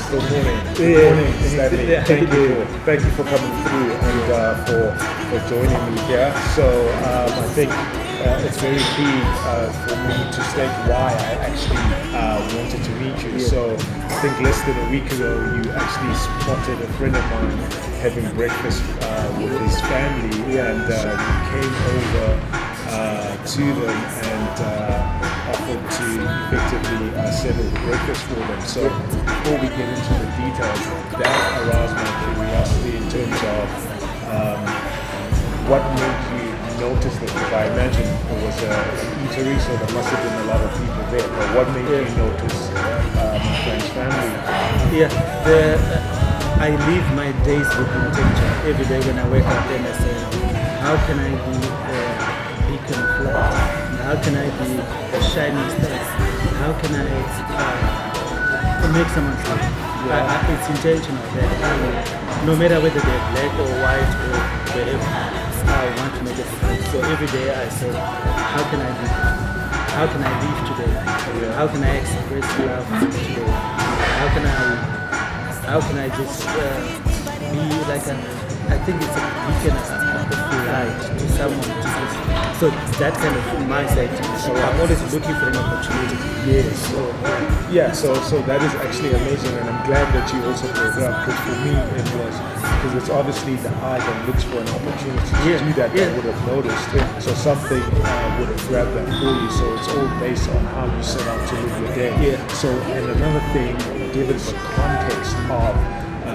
Good morning. Yeah. Morning, Stanley. Yeah. Thank you for coming through and for joining me here. So I think it's very key for me to state why I actually wanted to meet you. Yeah. So I think less than a week ago, you actually spotted a friend of mine having breakfast with his family, and you came over to them and offered to effectively settle the breakfast for them. So before we get into the details, that aroused my curiosity in terms of what made you notice this. Because I imagine it was an eatery, so there must have been a lot of people there. But what made you notice my friend's family? Yeah, I live my days with intention. Every day when I wake up, then I say, how can I be a beacon of light? How can I be a shining star? How can I make someone smile? It's intentional that no matter whether they're black or white or whatever, I want to make a difference. So every day I say, how can I be? How can I live today? How can I express love today? How can I just be like I think it's a beacon of light to someone. So that kind of mindset. So I'm always looking for an opportunity. Yes. So that is actually amazing, and I'm glad that you also brought it up, because for me it was, because it's obviously the eye that looks for an opportunity to do that. I would have noticed. So something would have grabbed that for you. So it's all based on how you set out to live your day. So, and another thing, given the context of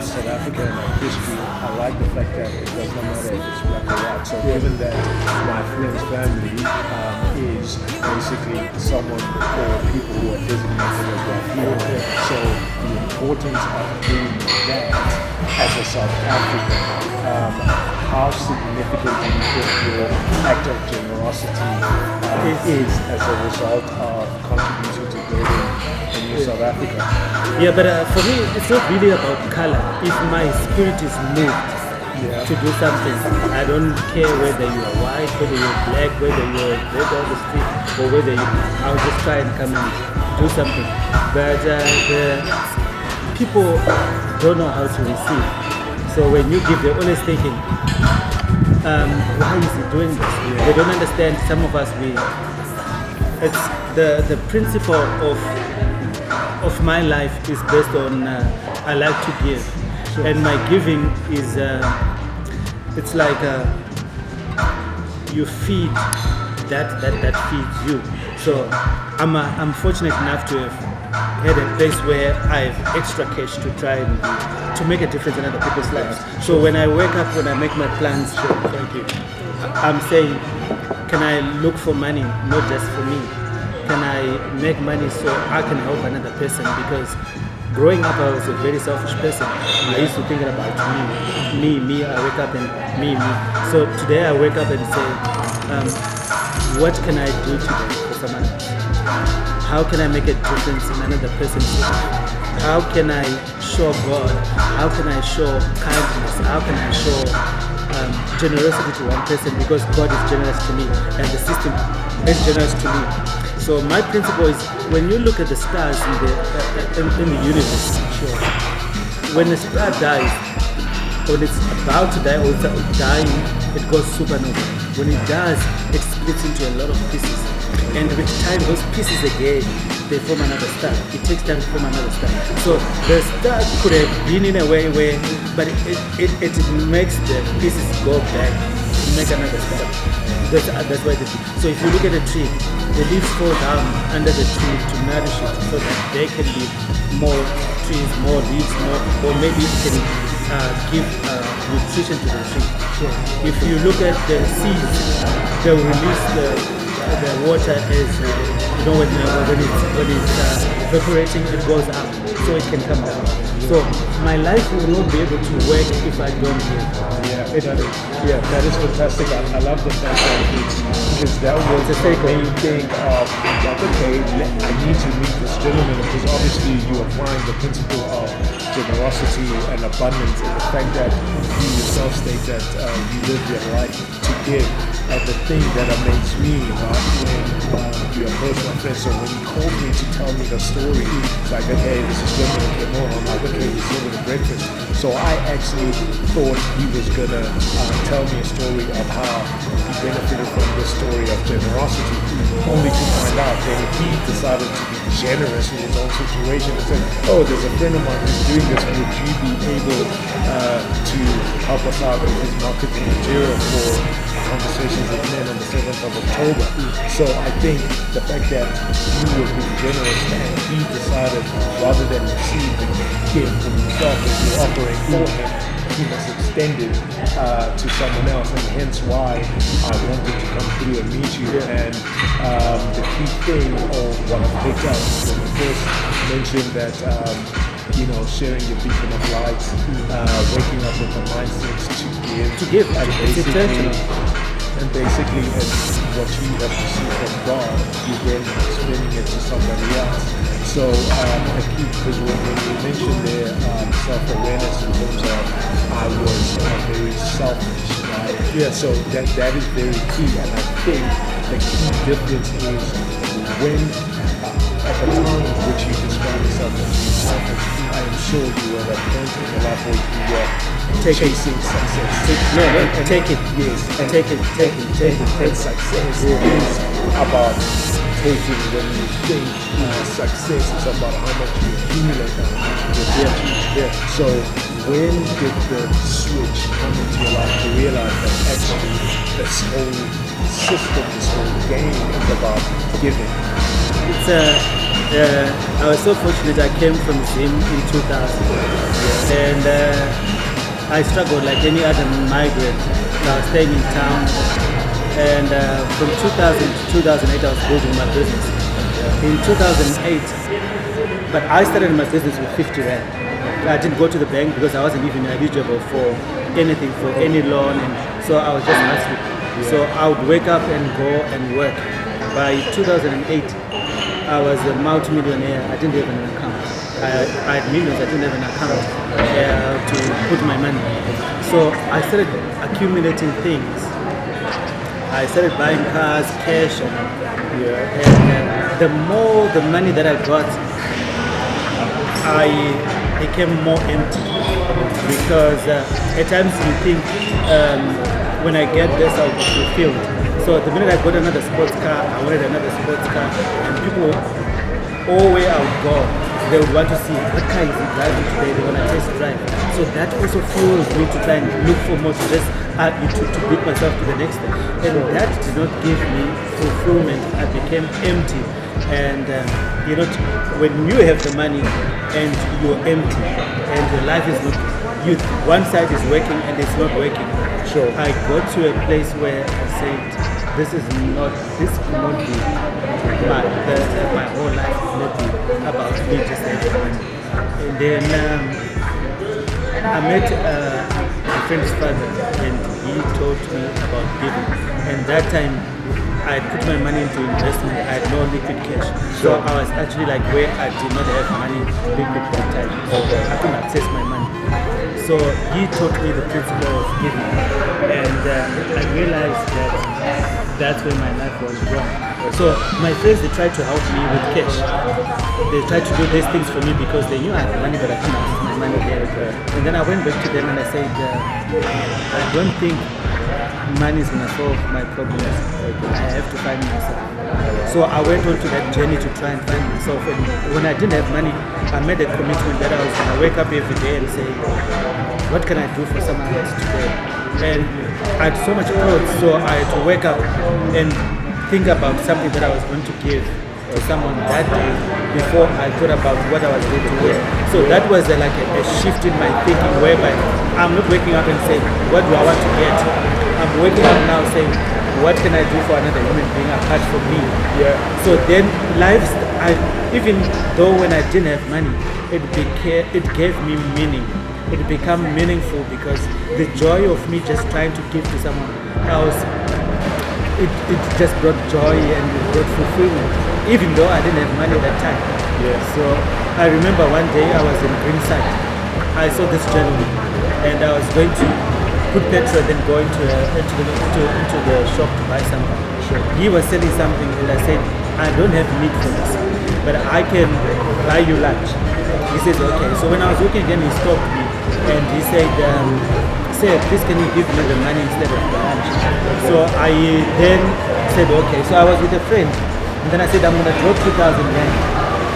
South Africa and our history, I like the fact that it does not matter if it's black or white. So given that my friend's family is basically someone or people who are designated as white people, so the importance of doing that as a South African, how significant do you think your act of generosity is as a result of contributing to building a new South Africa? Yeah, but for me, it's not really about color. If my spirit is moved to do something, I don't care whether you are white, whether you're black, whether you're red on the street, or whether I'll just try and come and do something. But the people don't know how to receive. So when you give, they're always thinking, why is he doing this? They don't understand. Some of us, it's the principle of my life is based on I like to give, and my giving is it's like you feed that feeds you. So I'm fortunate enough to have had a place where I have extra cash to try and to make a difference in other people's lives. So when I wake up, when I make my plans, I'm saying, can I look for money, not just for me? Can I make money so I can help another person? Because growing up, I was a very selfish person. I used to think about me. I wake up and me. So today I wake up and say, what can I do today for someone else? How can I make a difference in another person's life? How can I show God? How can I show kindness? How can I show generosity to one person? Because God is generous to me and the system is generous to me. So my principle is, when you look at the stars in the universe, when a star dies, when it's about to die or it's dying, it goes supernova. When it does, it splits into a lot of pieces. And with time, those pieces again, they form another star. It takes time to form another star. So the star could have been in a way where, but it makes the pieces go back to make another star. That's why it is. So if you look at a tree, the leaves fall down under the tree to nourish it, so that there can be more trees, more leaves, or maybe it can give nutrition to the tree. If you look at the seeds, they will release the water as when it's evaporating, it goes up, so it can come down. So my life will not be able to work if I don't give. That is fantastic. I love the fact that because that was the main thing of, okay, I need to meet this gentleman, because obviously you applying the principle of generosity and abundance, and the fact that you yourself state that you live your life to give. And the thing that amazed me, when you approach my friend, so when he called me to tell me the story, it's like, okay, this is when we came home. I'm like, okay, he's having a breakfast. So I actually thought he was gonna tell me a story of how he benefited from the story of generosity, only to find out that he decided to be generous in his own situation and said, oh, there's a friend of mine who's doing this, would you be able to help us out with his marketing material for Conversations with Men on the 7th of October? So I think the fact that you were being generous and he decided, rather than receive the gift for himself that you're offering for him, he must extend it to someone else, and hence why I wanted to come through and meet you. And the key thing, or what I picked up when you first mentioned that sharing your beacon of light, waking up with the mindset to give, and basically it's what you have received from God, you then extending it to somebody else. So I keep, because when you mentioned there self-awareness in terms of I was very selfish, right? Yeah. So that is very key, and I think the key difference is when at the time in which you describe yourself as being selfish, I am sure you were at a point in your life where you were chasing success. Take it. Yes, and take it. And success is about taking. When you think success, it's about how much you accumulate and how much you get. Yeah. So when did the switch come into your life to realize that actually this whole system, this whole game is about giving? I was so fortunate. I came from Zim in 2000, and I struggled like any other migrant. I was staying in town, and from 2000 to 2008, I was building my business. In 2008, but I started my business with 50 rand. I didn't go to the bank because I wasn't even eligible for anything, for any loan, and so I was just hustling. So I would wake up and go and work. By 2008, I was a multi-millionaire. I didn't have an account. I had millions. I didn't have an account to put my money. So I started accumulating things. I started buying cars, cash, and the more the money that I got, I became more empty, because at times you think when I get this I'll be fulfilled. So the minute I got another sports car, I wanted another sports car, and people, all where I would go, they would want to see what car is he driving today. They want to test drive. So that also fuels me to try and look for more, to just to beat myself to the next thing. And that did not give me fulfillment. I became empty. And when you have the money and you're empty and your life is not, one side is working and it's not working. So I got to a place where I said, this cannot be my whole life cannot be about me just having money. And then I met a friend's father, and he taught me about giving. And that time I put my money into investment. I had no liquid cash, so I was actually like where I did not have money liquid that time. I couldn't access my money. So he taught me the principle of giving, and I realized that that's where my life was wrong. So my friends, they tried to help me with cash. They tried to do these things for me because they knew I had money, but I couldn't access my money there. And then I went back to them and I said, I don't think money is going to solve my problems. I have to find myself. So I went on to that journey to try and find myself. And when I didn't have money, I made a commitment that I was going to wake up every day and say, what can I do for someone else today? And I had so much clothes, so I had to wake up and think about something that I was going to give to someone that day before I thought about what I was going to wear. So that was like a shift in my thinking, whereby I'm not waking up and saying, what do I want to get? I'm waking up now saying, what can I do for another human being apart from me? Yeah. So then even though when I didn't have money, it gave me meaning. It became meaningful because the joy of me just trying to give to someone else, it just brought joy and it brought fulfillment, even though I didn't have money that time. Yeah. So I remember one day I was in Greenside. I saw this gentleman and I was going to put petrol, then go into the shop to buy something. Sure. He was selling something, and I said, I don't have meat for this, but I can buy you lunch. He says, okay. So when I was working again, he stopped me and he said, sir, please can you give me the money instead of the lunch? So I then said, okay. So I was with a friend, and then I said, I'm gonna drop 2,000 rand.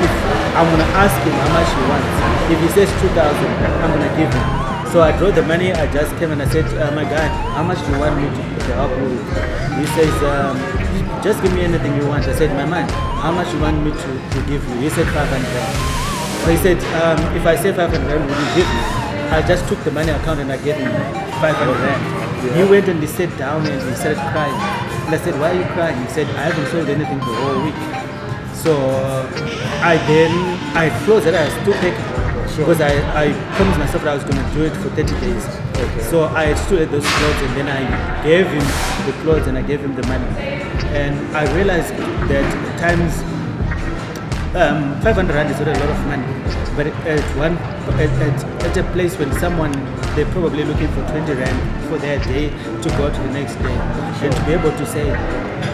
If I'm gonna ask him how much he wants. If he says 2,000, I'm gonna give him. So I drew the money. I just came and I said, my guy, how much do you want me to help you with? He says, just give me anything you want. I said, my man, how much you want me to give you? He said 500 rand. So he said, if I say 500 rand, will you give me? I just took the money account and I gave him 500 rand. He went and he sat down and he started crying. And I said, why are you crying? He said, I haven't sold anything the whole week. So I closed it. I was still taking because I promised myself that I was going to do it for 30 days. Okay. So I stood at those clothes and then I gave him the clothes and I gave him the money. And I realized that at times 500 rand is not a lot of money, but at a place when someone, they're probably looking for 20 rand for their day to go to the next day, and to be able to say,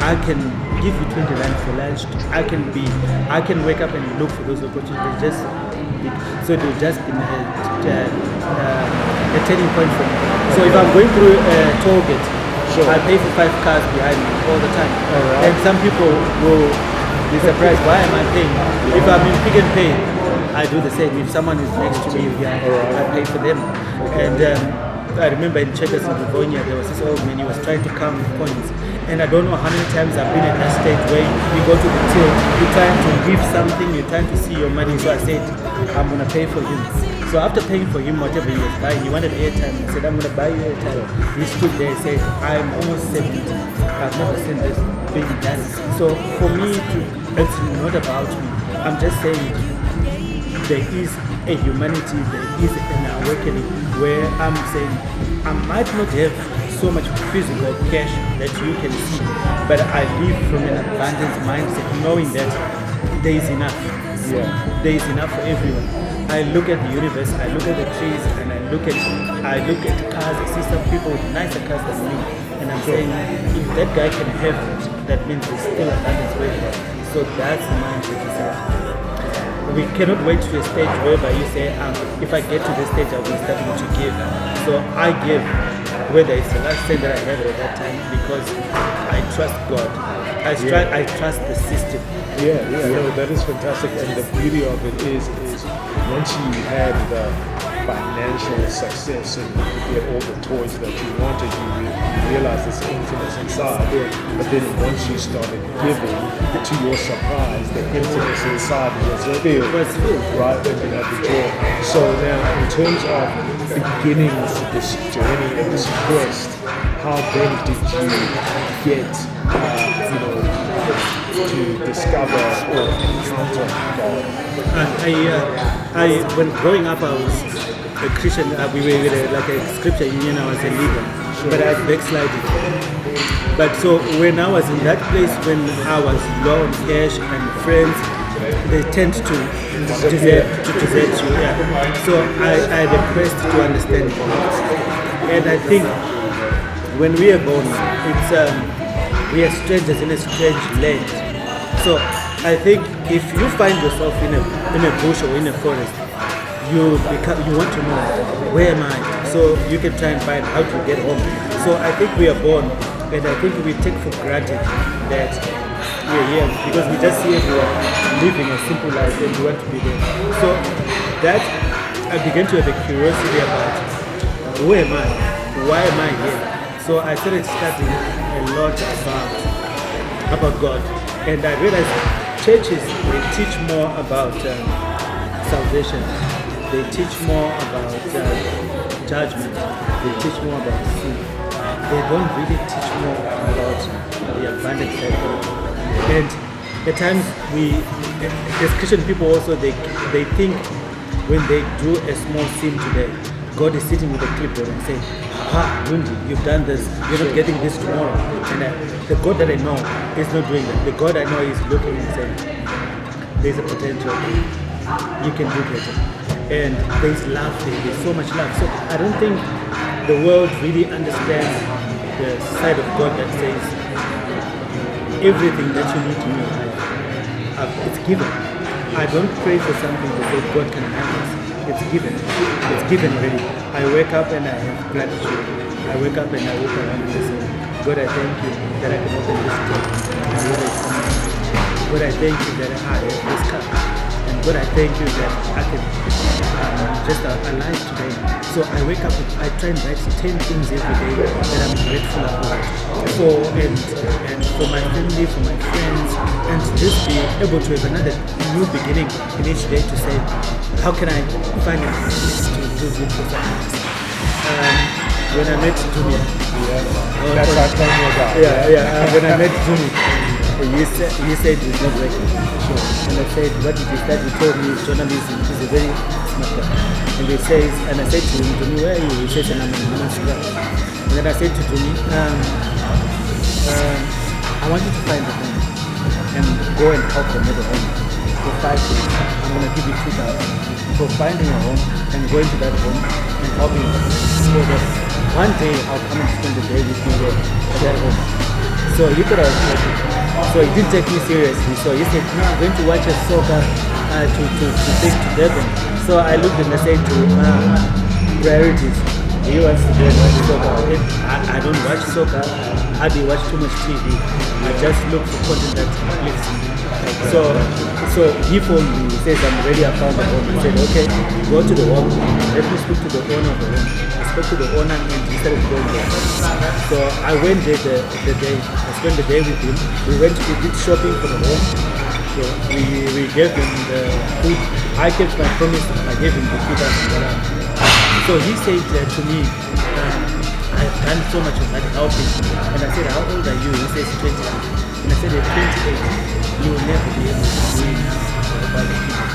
I can give you 20 rand for lunch, I can wake up and look for those opportunities. So it will just be a turning point for me. So if I'm going through a toll gate, I pay for 5 cars behind me all the time, and some people will be surprised, why am I paying? If I'm in Pick and Pay, I do the same. If someone is next to me, I pay for them. And I remember in Checkers in Livonia, there was this old man, he was trying to count coins. And I don't know how many times I've been at that stage where you go to the till, you're trying to give something, you're trying to see your money. So I said, I'm going to pay for him. So after paying for him whatever he was buying, he wanted airtime. I said, I'm going to buy you airtime. He stood there and said, I'm almost 70. I've never seen this being done. So for me, it's not about me. I'm just saying there is a humanity, there is an awakening where I'm saying I might not have so much physical cash that you can see, but I live from an abundance mindset, knowing that there is enough. Yeah. There is enough for everyone. I look at the universe, I look at the trees, and I look at cars. I see some people with nicer cars than me, and I'm saying, if that guy can have it, that means there's still abundance waiting. So that's the mindset itself. We cannot wait to a stage whereby you say, if I get to this stage, I will start to give. So I give, whether it's the last cent that I have at that time, because I trust God. I trust the system. Yeah, no, that is fantastic. And the beauty of it is once you had the financial success and you get all the toys that you wanted, you realize there's emptiness inside. But then once you started giving, to your surprise, the emptiness inside was filled, right? And you had the joy. So now, in terms of beginning this journey and this quest, how then did you get, to discover or encounter God? When growing up, I was a Christian. We were like a scripture union. I was a leader, but I backslided. But so when I was in that place, when I was low on cash and friends, they tend to desert you. Yeah. So I had a quest to understand God, and I think when we are born, we are strangers in a strange land. So I think if you find yourself in a bush or in a forest, you want to know, where am I? So you can try and find how to get home. So I think we are born, and I think we take for granted that we're here because we just see everyone living a simple life and we want to be there. So that I began to have a curiosity about, who am I? Why am I here? So I started studying a lot about God, and I realized churches, they teach more about salvation, they teach more about judgment, they teach more about sin. They don't really teach more about the abundant life. And at times as Christian people also, they think when they do a small sin today, God is sitting with a clipboard and saying, Lundi, you've done this, you're not getting this tomorrow. And the God that I know is not doing that. The God I know is looking and saying, there's a potential, you can do better. And there's love there, there's so much love. So I don't think the world really understands the side of God that says everything that you need in your life, it's given. I don't pray for something to say God can have this. It's given. It's given already. I wake up and I have gratitude. I wake up and I walk around and I say, God, I thank you that I can open this door. God, I thank you that I have this car. And God, I thank you that I can just alive today. So I wake up, I try and write 10 things every day that I'm grateful about for, and for my family, for my friends, and to just be able to have another new beginning in each day to say, how can I find a to do good for someone else? When I met Jumi, That's our time about. when I met Jumi, he said he's not working. Sure. And I said, what did you start? He told me journalism is a very smart guy. And he says, and I said to him, Jumi, where are you? He says, and I'm in Manasuka. And then I said to Jumi, I want you to find a home and go and help them with a home for 5 days. I'm going to give you 2,000 for finding a home and going to that home and helping them. So that one day I'll come and spend the day with you there at that home. So he thought I was joking. So he didn't take me seriously. So he said, no, I'm going to watch a soccer to take to Devon. So I looked and I said to him, priorities. He wants to go and watch soccer. I don't watch soccer. I do watch too much TV. I just look for content that uplifts me. So he phoned me. He says, I'm ready. I found the home. I said, okay, go to the home. Let me speak to the owner of the home. I spoke to the owner and he started going there. So I went there the day. I spent the day with him. We did shopping for the home. So we gave him the food. I kept my promise. I gave him the $2,000. So he said to me, I've done so much of that helping. And I said, how old are you? He says 20. And I said, at 28, you will never be able to do enough for other people.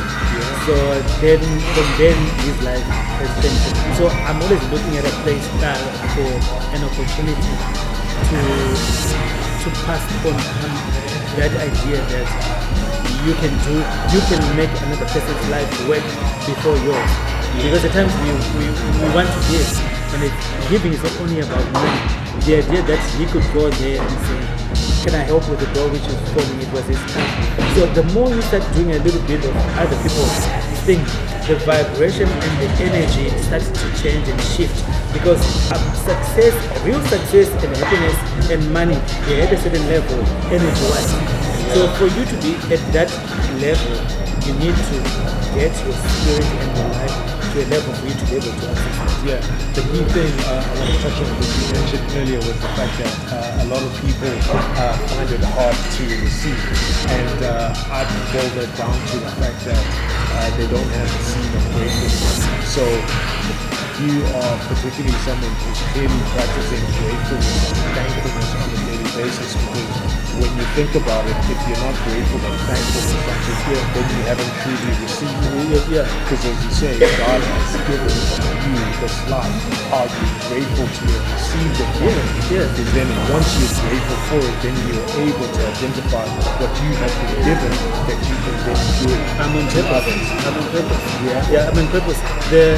So from then his life has changed. So I'm always looking at a place for an opportunity to pass on that idea that you can make another person's life work before yours. Because at times we want to give, and giving is not only about money. The idea that he could go there and say, can I help with the door which is falling? It was his time. So the more you start doing a little bit of other people's thing, the vibration and the energy starts to change and shift. Because success, real success and happiness and money, they're at a certain level, energy-wise. So for you to be at that level, you need to get your spirit and your life to a level for you to be able to access it. Yeah, the key thing I want to touch on what you mentioned earlier was the fact that a lot of people find it hard to receive, and I boil that down to the fact that they don't have the seed of gratefulness. So you are particularly someone who's clearly practicing gratefulness and thankfulness on a daily basis, because when you think about it, if you're not grateful and thankful for something, then you haven't truly received it. Because as you say, God has given you this life. Are you grateful to have received it? Because then once you're grateful for it, then you're able to identify what you have been given that you can then give. I'm on to purpose. others. I'm on purpose. Yeah, I'm on purpose. The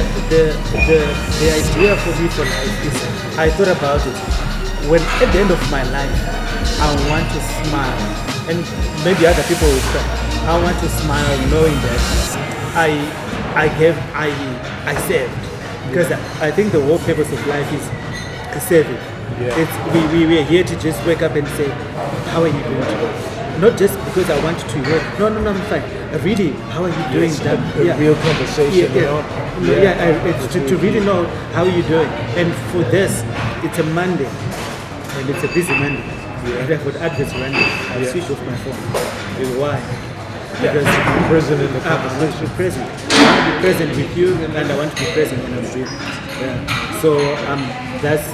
idea for me for life is, I thought about it. When at the end of my life, I want to smile, and maybe other people will cry. I want to smile knowing that I saved, because I think the whole purpose of life is saving. Yeah. We are here to just wake up and say, how are you doing today? Not just because I want to hear, no, I'm fine. Really, how are you doing? That real conversation. It's to really know how are you doing. And for this, it's a Monday, and it's a busy Monday. And I've got adverts running. I switch off my phone. Why? Because I'm present in the I want to conversation. be present. I want to be present with you, and I want to be present when I'm doing it. Yeah. So that's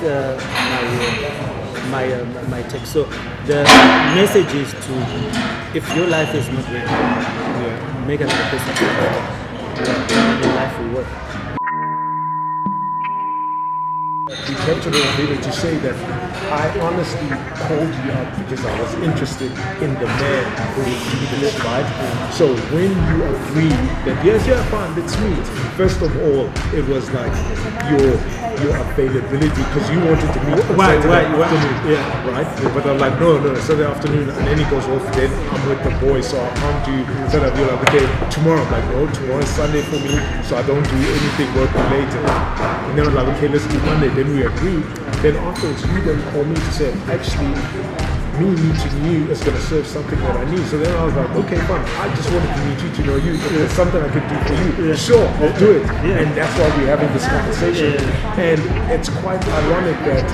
my take. So the message is to, if your life is not working, make another person feel better. Your life will work. You captured it later to say that I honestly called you up because I was interested in the man who would do this, right? So when you agreed that yes, fine, let's meet. First of all, it was like your your availability because you wanted to meet on Right, Saturday right, afternoon, yeah. right? But I'm like, no, Saturday afternoon, and then he goes off. Then I'm with the boys, so I can't do Saturday. You're like, okay, tomorrow. I'm like, no, tomorrow is Sunday for me, so I don't do anything work related. And then I'm like, okay, let's do Monday. Then we agree. Then afterwards, you then call me to say, actually, me meeting you is going to serve something that I need. So then I was like, okay, fine. I just wanted to meet you to know you. If there's something I could do for you, sure, I'll do it. And that's why we're having this conversation. And it's quite ironic that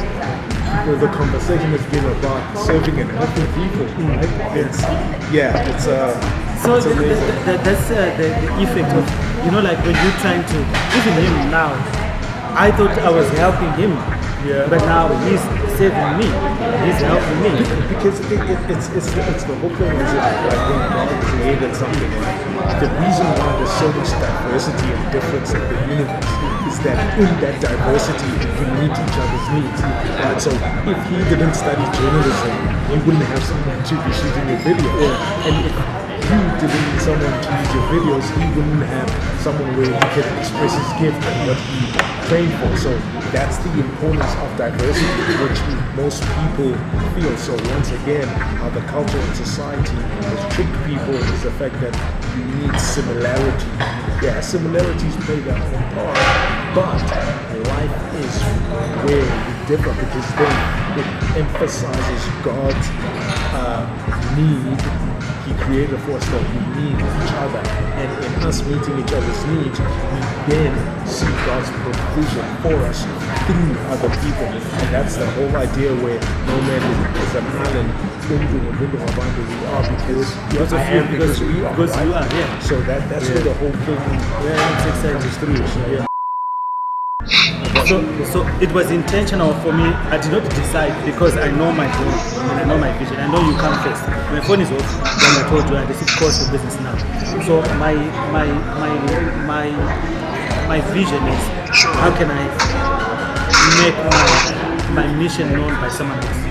the conversation has been about serving and helping people, right? It's So it's amazing. that's the effect of, like when you're trying to, even him now, I thought I was helping him, but now he's saving me, he's helping me. Because it's the whole thing is like when God created something, right? The reason why there's so much diversity and difference in the universe is that in that diversity we meet each other's needs, right? So if he didn't study journalism, you wouldn't have someone to be shooting your video, and if you didn't need someone to use your videos, he wouldn't have someone where he could express his gift and what he trained for. So that's the importance of diversity, which most people feel. So once again, how the culture and society has tricked people is the fact that you need similarity. Yeah, similarities play their own part, but life is where we differ because then it emphasizes God's need. He created for us that we need each other, and in us meeting each other's needs, we then see God's provision for us through other people. And that's the whole idea where no man is an island around who we are because I am because we are. Because right? you are, yeah. So that's where the whole thing is through. So, yeah. So it was intentional for me. I did not decide because I know my goal and I know my vision. I know you come first. My phone is off, like I told you, and this is course for business now. So my vision is how can I make my mission known by someone else?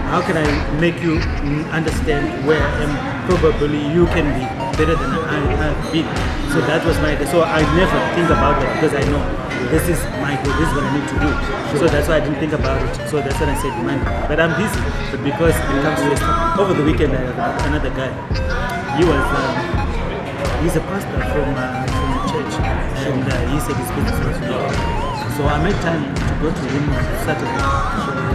How can I make you understand where I am? Probably you can be better than I have been. So that was my idea. So I never think about it because I know this is my goal, this is what I need to do. So that's why I didn't think about it. So that's when I said Monday. But I'm busy. But because it comes to this, over the weekend I have another guy. He's a pastor from the church, and he said his business was good. So I made time to go to him on Saturday.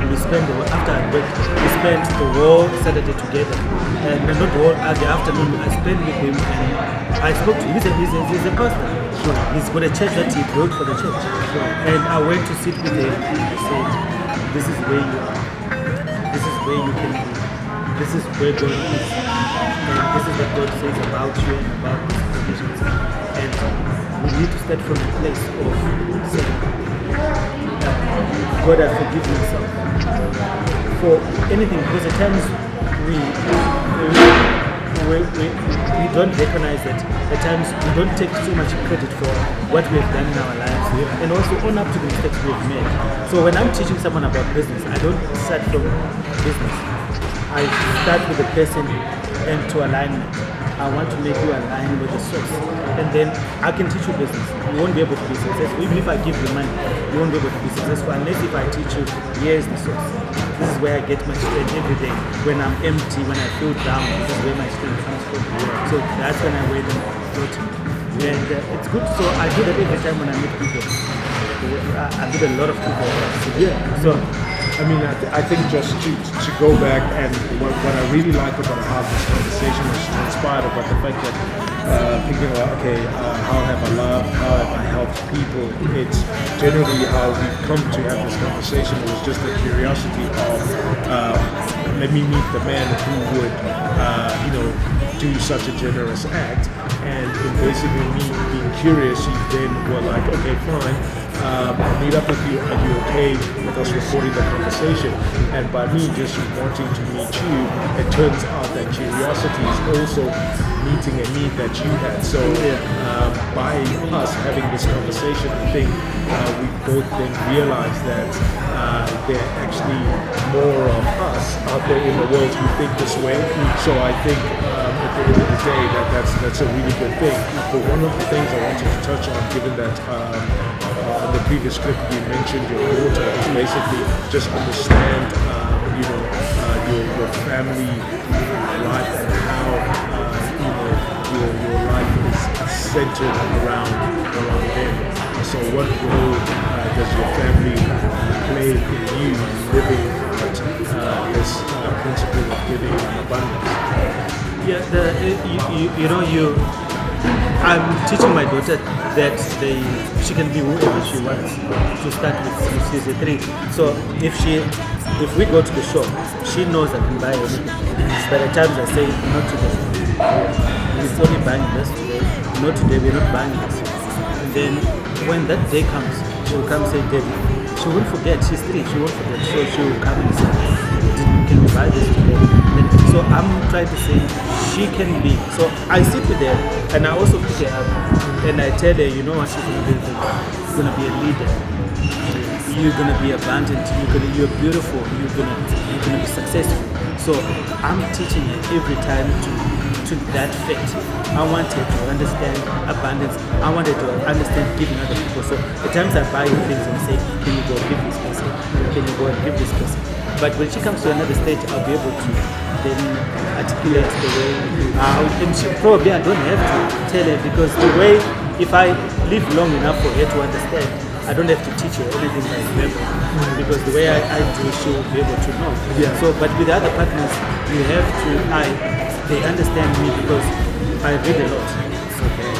We spent after I worked, we spent the whole Saturday together, and not the whole the afternoon. I spent with him, and I spoke to him. He's a pastor. He's got a church that he built for the church, and I went to sit with him. I said, "This is where you are. This is where you can be. This is where God is, and this is what God says about you and about His provisions. And we need to start from a place of saying, God has forgiven Himself for anything, because at times we don't recognize that at times we don't take too much credit for what we have done in our lives, and also own up to the mistakes we have made. So when I'm teaching someone about business, I don't start from business. I start with the person and to alignment. I want to make you align with the source, and then I can teach you business. You won't be able to be successful. Even if I give you money, you won't be able to be successful unless if I teach you, here's the source. This is where I get my strength every day. When I'm empty, when I feel down, this is where my strength comes from. So that's when I weigh them floating. And it's good. So I do that every time when I meet people. I meet a lot of people. So I mean, I think just to go back, and what I really like about how this conversation was inspired about the fact that thinking about, okay, how have I loved, how have I helped people, it's generally how we've come to have this conversation. It was just the curiosity of let me meet the man who would do such a generous act, and in basically me being curious, you then were like, okay, fine, I'll meet up with you. Are you okay with us recording the conversation? And by me just wanting to meet you, it turns out that curiosity is also meeting a need that you had. So by us having this conversation, I think we both then realized that there are actually more of us out there in the world who think this way. So I think it's the end of the day, that's a really good thing. But one of the things I wanted to touch on, given that on the previous clip you mentioned your daughter, is basically just understand, your family life and how your life is centered around them. So what role does your family play in you living this principle of giving and abundance? Yeah, I'm teaching my daughter that she can be whoever she wants to start with. She's a 3. So if we go to the shop, she knows I can buy anything. But at times I say, not today. It's only buying this today. Not today, we're not buying this. And then when that day comes, she will come and say, Daddy, she won't forget. She's 3, she won't forget. So she will come and say, can we buy this today? So I'm trying to say she can be. So I sit with her and I also pick her up and I tell her, you know what, she's gonna be a leader. You're gonna be abundant. You're beautiful. You're gonna be successful. So I'm teaching her every time to that fact. I want her to understand abundance. I want her to understand giving other people. So at times I buy her things and say, can you go give this person? Can you go and give this person? But when she comes to another stage, I'll be able to then articulate the way. And she probably I don't have to tell her, because the way, if I live long enough for her to understand, I don't have to teach her anything by memory, because the way I do, she will be able to know. Yeah. So, but with the other partners, you have to. They understand me because I read a lot. Okay.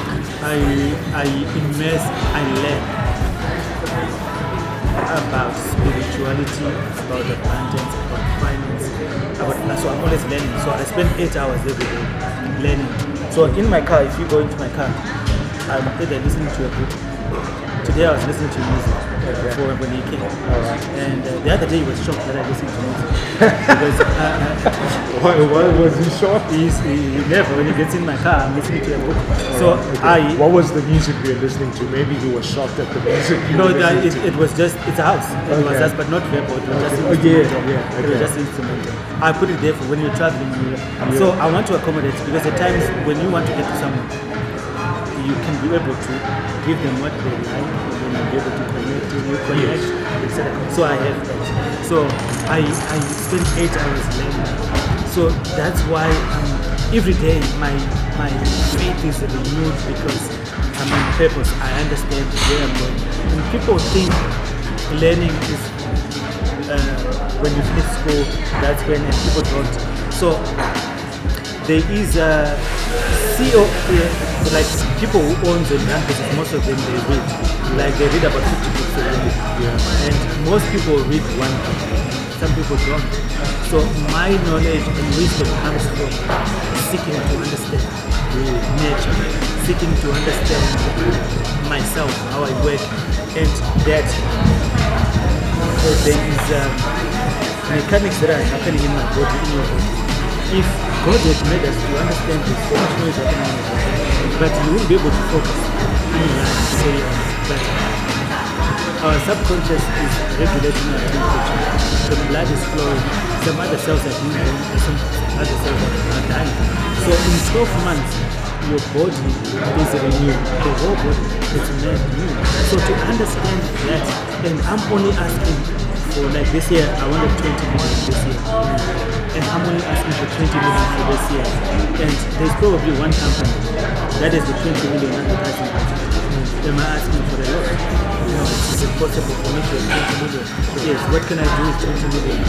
I immerse. I learn about spirituality, about abundance, about finance, so I'm always learning. So I spend 8 hours every day learning. So in my car, if you go into my car, I'm either listening to a book. Today I was listening to music for when he came. And the other day he was shocked that I listened to music. Because Why was he shocked? he never, when he gets in my car, I'm listening to a book. So What was the music you're listening to? Maybe he was shocked at the music you were listening to. it was just, it's a house. It was just, but not verbal. It was just instrumental. It was just instrumental. I put it there for when you're traveling. So I want to accommodate, because at times when you want to get to someone, you can be able to give them what they like, and then you'll be able to connect, etc. So I have that. So I spend 8 hours learning. So that's why every day my faith is renewed, because I'm on purpose. I understand where I'm going. And people think learning is when you finish school, that's when, and people don't. So there is a CEO, like people who own the brand business, most of them they read. Like they read about 50 books a week. Yeah. And most people read one book. Some people don't. So my knowledge and wisdom comes from seeking to understand nature, seeking to understand myself, how I work, and that there is mechanics that are happening in my body, in your body. If God has made us to understand there's so much noise happening in your body, but you won't be able to focus in your life to carry on. But our subconscious is regulating our temperature. The blood is flowing, some other cells are being born, and some other cells are dying. So in 12 months, your body is renewed. The whole body is made new. So to understand that, and I'm only asking for, like this year, I wanted 20 million this year. And I'm only asking for 20 million for this year. And there's probably one company that is the 20 million advertising budget. Am I asking for a lot? No, it's impossible for me to have 20 million. Yes, what can I do with 20 million?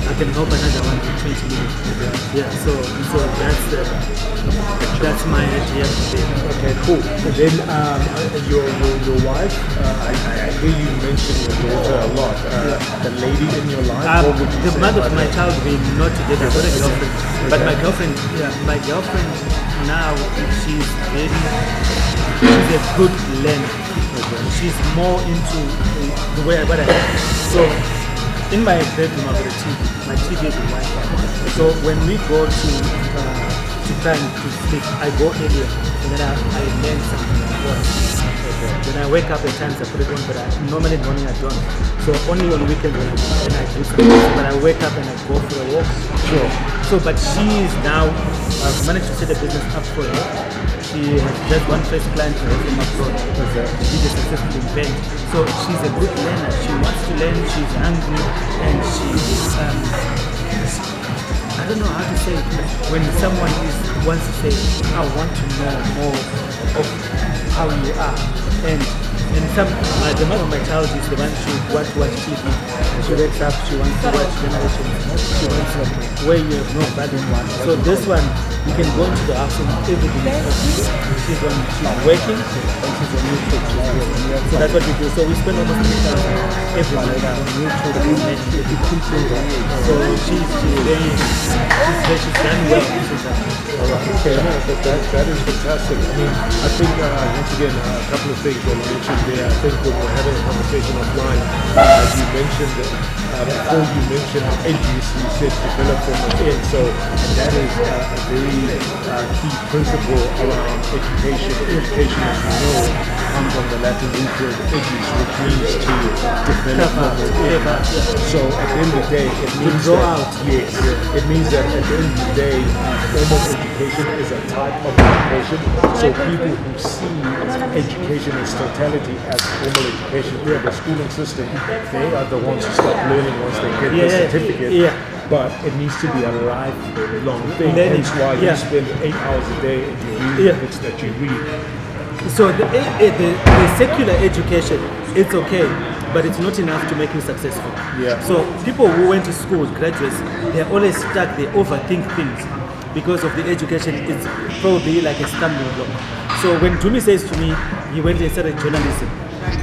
I can help another one with 20 million. Yeah, so that's my idea today. Okay, cool. And then your wife, I hear you mention your daughter a lot. The lady in your life, what would you the say mother of about my her? child, we're not together. I've got a girlfriend. But my girlfriend now, she's a good learner. She's more into the way what I am. So in my bedroom I've got a TV. My TV is in Wi-Fi. So when we go to time to sleep, I go earlier and then I learn something. When I wake up at times I put it on, but normally in the morning I don't. So only on weekends when I do something. But I wake up and I go for a walk. Sure. So, but she is now, I've managed to set a business up for her. She has just one first client from abroad. She did a successful event. So she's a good learner. She wants to learn. She's hungry, and she's I don't know how to say it. When someone wants to say, I want to know more of how you are, and some the mother of my child is the one she wants to watch TV. She wakes up, she wants to watch Generation. She wants to where you have no value. So this one, you can go into the house and everything is okay. She's working and she's on YouTube. So that's what we do. So we spend almost 3,000 every month on YouTube and so she's done well. Okay, no, but that is fantastic. I mean, I think once again a couple of things that you mentioned there. I think when we're having a conversation offline, you mentioned before you mentioned edges, you said develop from within. So that is a very key principle around education. Education, as you know, comes from the Latin root word edges, which means to develop from within. So at the end of the day, it means it means that at the end of the day, formal education is a type of education. So people who see education in its totality as formal education through the schooling system, they are the ones who start learning once they get the certificate. But it needs to be a lifelong thing. Hence why you spend 8 hours a day and you read the books that you read. So the secular education, it's okay, but it's not enough to make you successful. So people who went to school, graduates, they're always stuck, they overthink things because of the education. It's probably like a stumbling block. So when Tumi says to me, he went and studied journalism,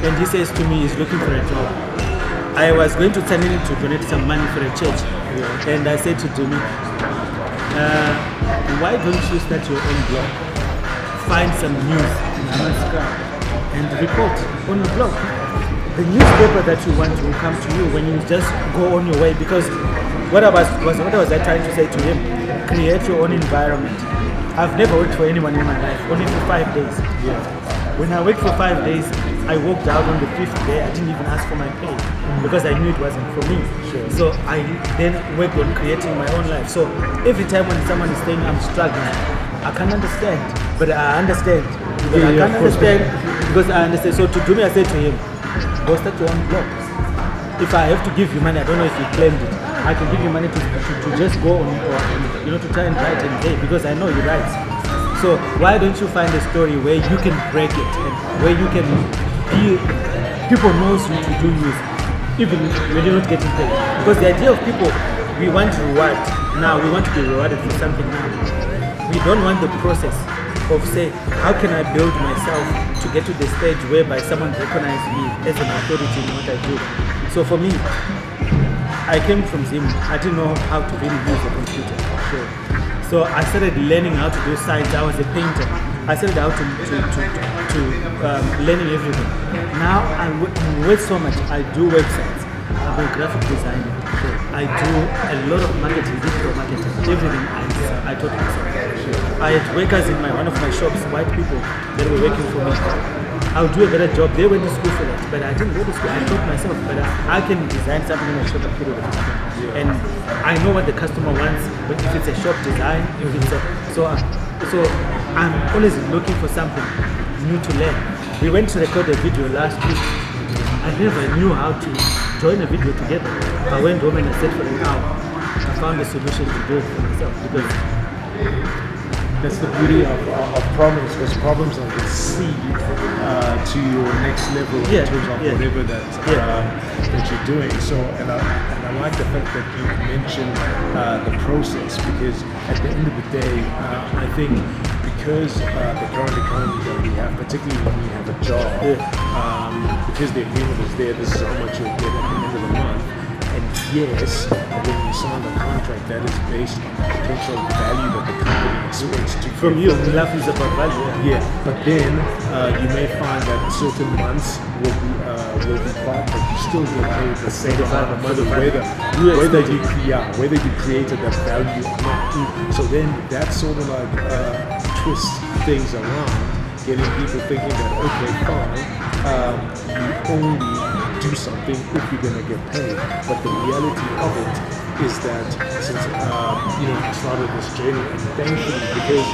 and he says to me he's looking for a job. I was going to turn in to donate some money for a church, and I said to Tumi, why don't you start your own blog? Find some news and report on the blog. The newspaper that you want will come to you when you just go on your way. Because what I was trying to say to him? Create your own environment. I've never worked for anyone in my life, only for 5 days. When I worked for 5 days, I walked out on the 5th day. I didn't even ask for my pay because I knew it wasn't for me. So I then worked on creating my own life. So every time when someone is saying I'm struggling, I can't understand, but I understand. But I can't understand because I understand. So to me, I said to him, go start your own blog. If I have to give you money, I don't know if you claimed it. I can give you money to just go on, or, to try and write and day because I know you write. So why don't you find a story where you can break it and where you can be, people knows you to do use, even when you're not getting paid. Because the idea of people, we want reward now, we want to be rewarded for something now. We don't want the process of say, how can I build myself to get to the stage whereby someone recognizes me as an authority in what I do. So for me, I came from Zim. I didn't know how to really use a computer. So I started learning how to do science. I was a painter. I started out to learning everything. Now I work so much. I do websites. I'm a graphic designer. I do a lot of marketing, digital marketing. Everything I taught myself. I had workers in one of my shops, white people that were working for me. I'll do a better job. They went to school for that, but I didn't go to school. I taught myself, but I can design something in a short period of time. And I know what the customer wants, but if it's a shop design, if it's so I'm always looking for something new to learn. We went to record a video last week. I never knew how to join a video together. I went home and I said for an hour. I found a solution to do it for myself because that's the beauty of problems, because problems are the seed to your next level in terms of whatever that you're doing. So, and I like the fact that you mentioned the process, because at the end of the day, I think because the current economy that we have, particularly when you have a job, because the agreement is there, this is how much you'll get at the end of the month. And yes, when you sign the contract, that is based on the potential value that the company expects to from you. Life is about value. But then you may find that certain months will be quiet, but you still get paid the same amount of money, whether you created that value or not. So then that sort of like twists things around, getting people thinking that, okay, fine, you only do something if you're going to get paid. But the reality of it is that since, I started this journey, and thankfully, because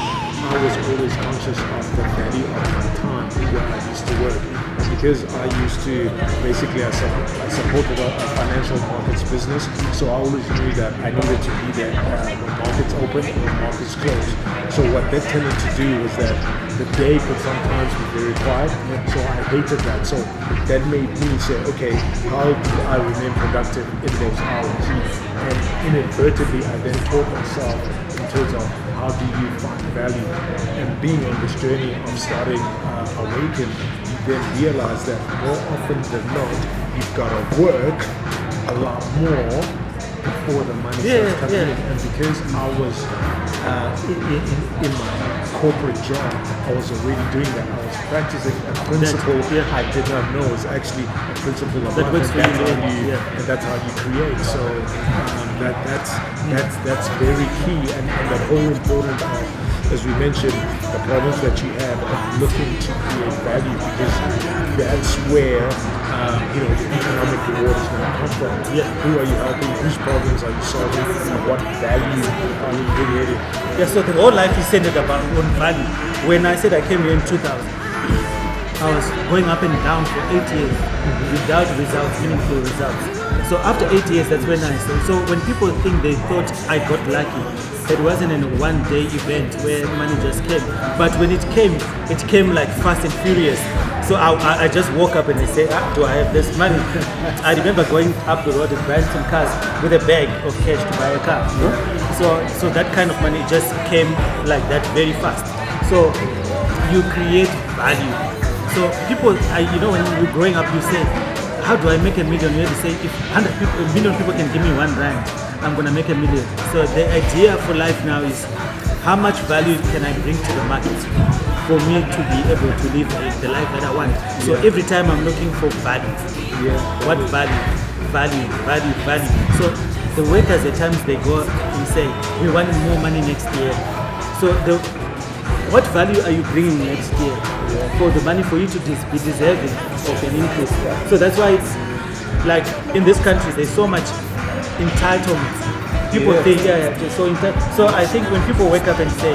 I was always conscious of the value of my time where I used to work. And because I used to, basically, I supported a financial markets business, so I always knew that I needed to be there when markets open and when markets close. So what that tended to do was that the day could sometimes be very quiet, so I hated that. So that made me say, okay, how do I remain productive in those hours? And inadvertently, I then taught myself in terms of how do you find value. And being on this journey of starting Awaken, you then realize that more often than not, you've got to work a lot more before the money starts coming in. And because I was in my corporate job, I was already doing that. I was practicing a principle I did not know is actually a principle of life, and that's how you create. So that's very key, and the whole important of, as we mentioned, the problems that you have of looking to create value, because that's where the economic reward is going to come from. Who are you helping? Whose problems are you solving? And what value are you creating? Yeah, so the whole life is centered about on value. When I said I came here in 2000, I was going up and down for 8 years without results, meaningful results. So after 8 years, that's when I said, so when people think they thought I got lucky, it wasn't a one-day event where money just came. But when it came like fast and furious. So I just woke up and I said, do I have this money? I remember going up the road and buying some cars with a bag of cash to buy a car. So that kind of money just came like that very fast. So you create value. So people, when you're growing up, you say, how do I make $1 million? You have to say, if 1 million people can give me $1, I'm going to make $1 million. So the idea for life now is, how much value can I bring to the market for me to be able to live the life that I want? So every time I'm looking for value. What value? Value. So the workers at times they go and say, we want more money next year. So what value are you bringing next year for the money for you to be deserving of an increase? So that's why it's like in this country there's so much entitlement. People think, so I think when people wake up and say,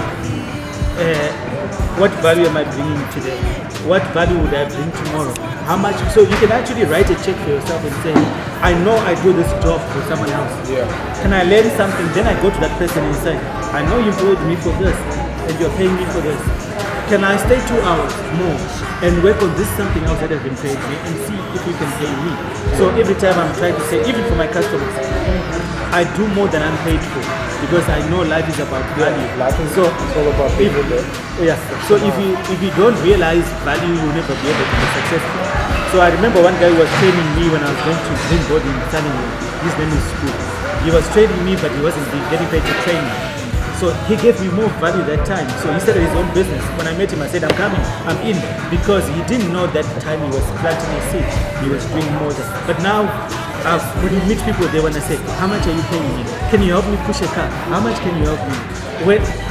what value am I bringing today? What value would I bring tomorrow? How much? So you can actually write a check for yourself and say, I know I do this job for someone else. Can I learn something? Then I go to that person and say, I know you employed me for this and you're paying me for this. Can I stay 2 hours more and work on this something else that has been paid me and see if you can pay me? So every time I'm trying to say, even for my customers, I do more than I'm paid for because I know life is about value. Life is all about people. So if you don't realize value, you'll never be able to be successful. So I remember one guy who was training me when I was going to Greenboard in Stanley. His name is Ncube. He was training me, but he wasn't getting paid to train me. So he gave me more value that time. So he started his own business. When I met him, I said, I'm coming, I'm in. Because he didn't know that time he was planting a seed. He was doing more than. But now, when you meet people, they want to say, how much are you paying me? Can you help me push a car? How much can you help me?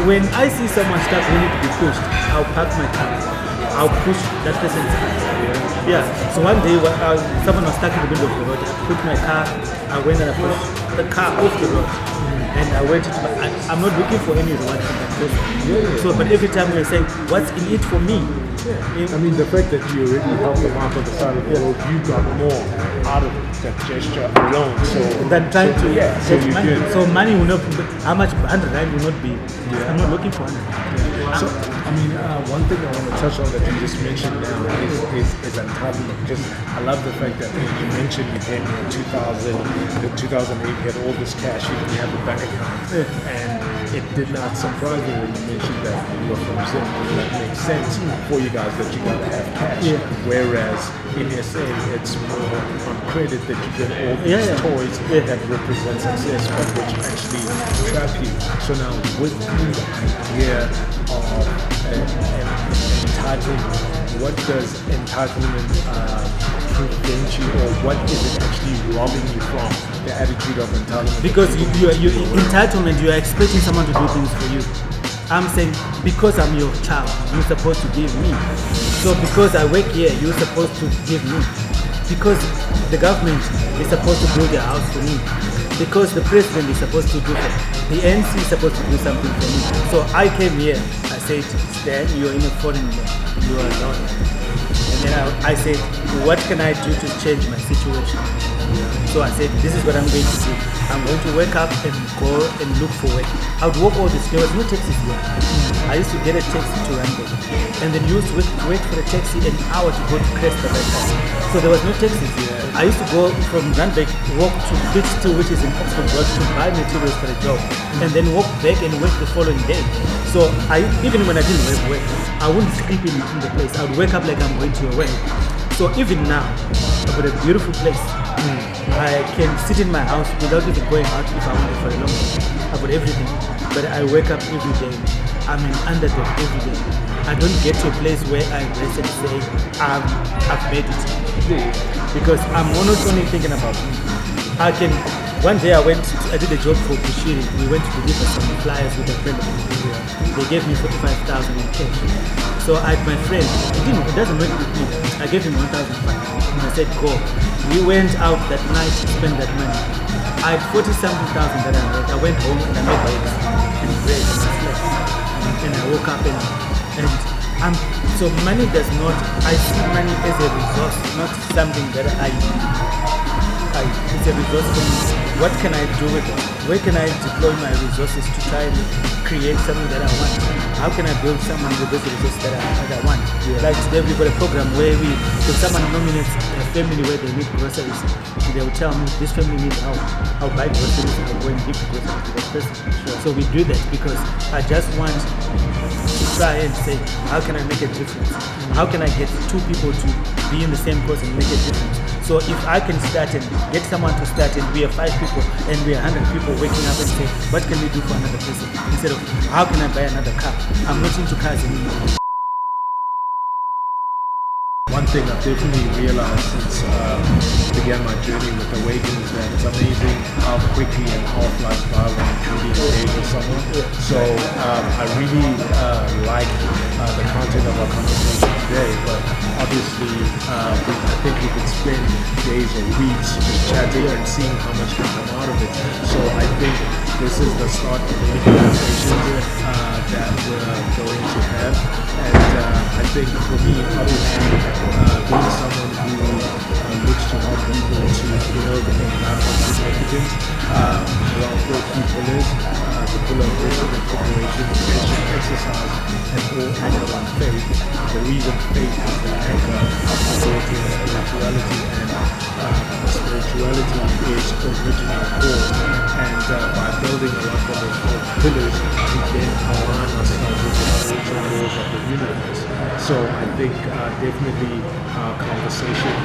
When I see someone stuck willing to be pushed, I'll park my car. I'll push that person's car. So one day, someone was stuck in the middle of the road. I put my car, I went and I pushed the car off the road. And I went to, I'm not looking for any reward from that person. So, but every time we're saying, what's in it for me? I mean, the fact that you already helped them out on the side of the road, you got more out of that gesture alone. So than trying to so you money. did. So money will not. How much 100 rand will not be? I'm not looking for 100. So I mean, one thing I want to touch on that you just mentioned now is entitlement. Just I love the fact that you mentioned you came in 2000, in 2008, you had all this cash, you didn't have a bank account, and it did not surprise me when you mentioned that you were from Zim. That makes sense for you guys that you gotta have cash. Whereas in SA, it's more on credit that you get all these toys that represent success, but which actually trap you. So now with the idea of entitlement, what does entitlement prevent you, or what is it actually robbing you from, the attitude of entitlement? Because you entitlement, you are expecting someone to do things for you. I'm saying because I'm your child, you're supposed to give me. So because I work here, you're supposed to give me. Because the government is supposed to build a house for me. Because the president is supposed to do that. The NC is supposed to do something for me. So I came here, I said, Stan, you're in a foreign land, you are alone. And then I said, what can I do to change my situation? So I said, this is what I'm going to do. I'm going to wake up and go and look for work. I would walk all this. There was no taxis here. I used to get a taxi to Randburg. And then used to wait for a taxi an hour to go to Cresta by time. So there was no taxis here. I used to go from Randburg, walk to Bridgestone, which is in Oxford Road, to buy materials for a job. And then walk back and work the following day. So even when I didn't have work, I wouldn't sleep in the place. I would wake up like I'm going to a wedding. So even now, I've got a beautiful place. I can sit in my house without even going out if I want it for a long time. I've got everything. But I wake up every day. I'm in underdog every day. I don't get to a place where I rest and say, I've made it. Because I'm not only thinking about me. One day I did a job for Bushiri. We went to deliver some flyers with a friend of mine. They gave me 45,000 in cash. So my friend, it doesn't work with me. I gave him 1,500 and I said, go. We went out that night to spend that money. I had 40-something thousand that I made. I went home and I made eggs and bread and I slept. And I woke up and so money does not, I see money as a resource, not something that it's a resource for me. What can I do with it? Where can I deploy my resources to try and create something that I want? How can I build someone with those resources that I want? Like today we've got a program where if someone nominates a family where they need groceries, they will tell me this family needs help. I'll buy groceries and I'll go and give the groceries to that person. So we do that because I just want to try and say, how can I make a difference? How can I get two people to be in the same course and make a difference? So if I can start and get someone to start and we are 5 people and we are 100 people waking up and say, what can we do for another person? Instead of, how can I buy another car? I'm not into cars anymore. One thing I've definitely realized since began my journey with Awaken is that it's amazing how quickly and how flies by when you truly engage with someone. So I really like the content of our conversation today, but obviously I think we could spend days or weeks just chatting and seeing how much can come out of it. So I think this is the start of the conversation that we're going to have. And I think for me, obviously, being someone who looks to help people to build and have significance around 4 key pillars, the pillar of risk and preparation, mission, exercise, and all anchor on faith. The reason faith is the anchor of spirituality and spirituality is original core. And by building around those 4 pillars, we then align ourselves with the spiritual laws of the universe. So I think definitely our conversation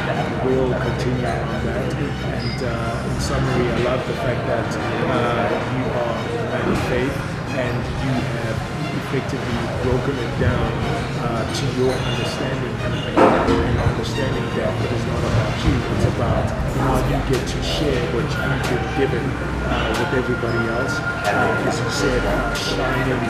will continue on that. And in summary, I love the fact that you are a man of faith and you have effectively broken it down to your understanding and understanding that it is not about you, it's about how you get to share what you've been given with everybody else. As you said, shining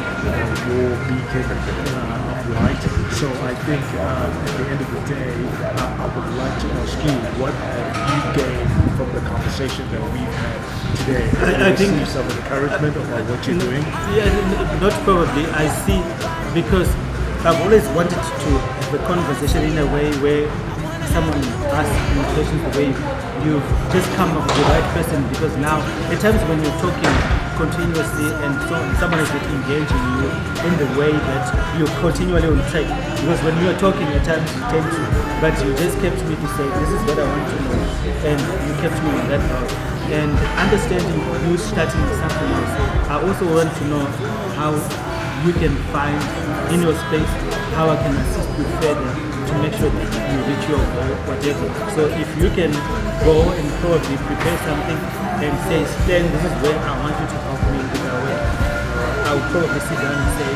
your beacon of light. So I think at the end of the day, I would like to ask you, what have you gained from the conversation that we've had today? I think some encouragement about what you're doing. Yeah, not probably. I see, because I've always wanted to have a conversation in a way where someone asks me questions the way you've just come up with the right person, because now at times when you're talking continuously and someone is engaging you in the way that you're continually on track, because when you're talking at times you tend to, but you just kept me to say this is what I want to know, and you kept me on that route. And understanding you starting something else, I also want to know how you can find in your space how I can assist you further to make sure that you reach your goal, whatever. So if you can go and probably prepare something and say, Stan, this is where I want you to help me with our way, I will probably sit down and say,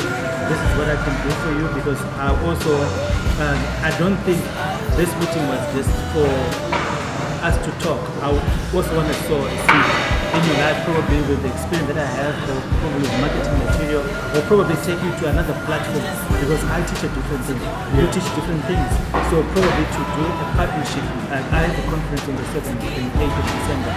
this is what I can do for you, because I also, I don't think this meeting was just for us to talk. I also want to sow a seed in your life, probably with the experience that I have, or probably with marketing material, or probably take you to another platform, because I teach a different thing. You teach different things. So probably to do a partnership, and I have a conference on the 7th and 8th of December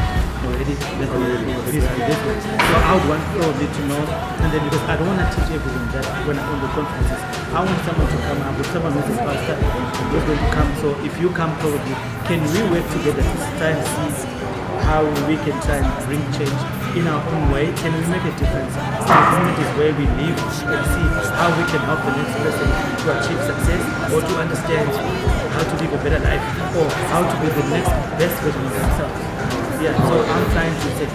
already. That's so I would want probably to know, and then because I don't want to teach everything that when I'm on the conferences, I want someone to come up with someone who's a pastor who's going to come. So if you come, probably can we work together to try and see how we can try and bring change in our own way? Can we make a difference in the communities where we live, and see how we can help the next person to achieve success, or to understand how to live a better life, or how to be the next best version of themselves? Yeah, so I'm trying to say,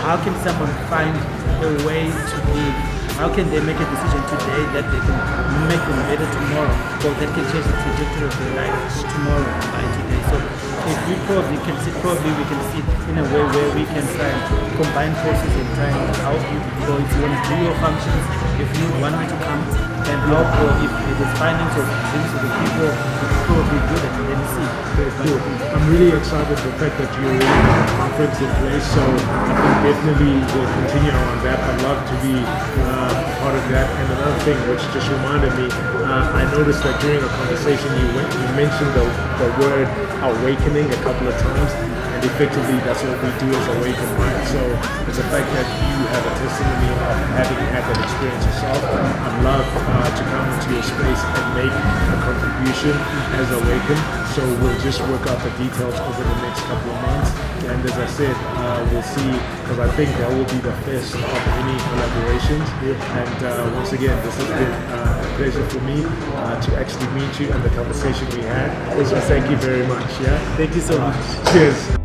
how can someone find a way to live? How can they make a decision today that they can make them better tomorrow, or that can change the trajectory of their life tomorrow by today? So if we probably can see, we can see in a way where we can try and combine forces and try and help you, or if you want to do your functions, if you want me to come and help, or if it is finance or things to the people, we can probably do that and then see. Very cool. I'm really excited the fact that you already have a conference in place, so I think definitely we'll continue on that. I'd love to be part of that. And another thing which just reminded me, I noticed that during the conversation you mentioned the word awakening a couple of times, and effectively that's what we do as Awaken, right? So it's the fact that you have a testimony of having had that experience yourself. I'd love to come into your space and make a contribution as Awaken. So we'll just work out the details over the next couple of months. And as I said, we'll see, because I think that will be the first of any collaborations. And once again, this has been a pleasure for me to actually meet you and the conversation we had. So thank you very much. Yeah. Thank you so much. Cheers.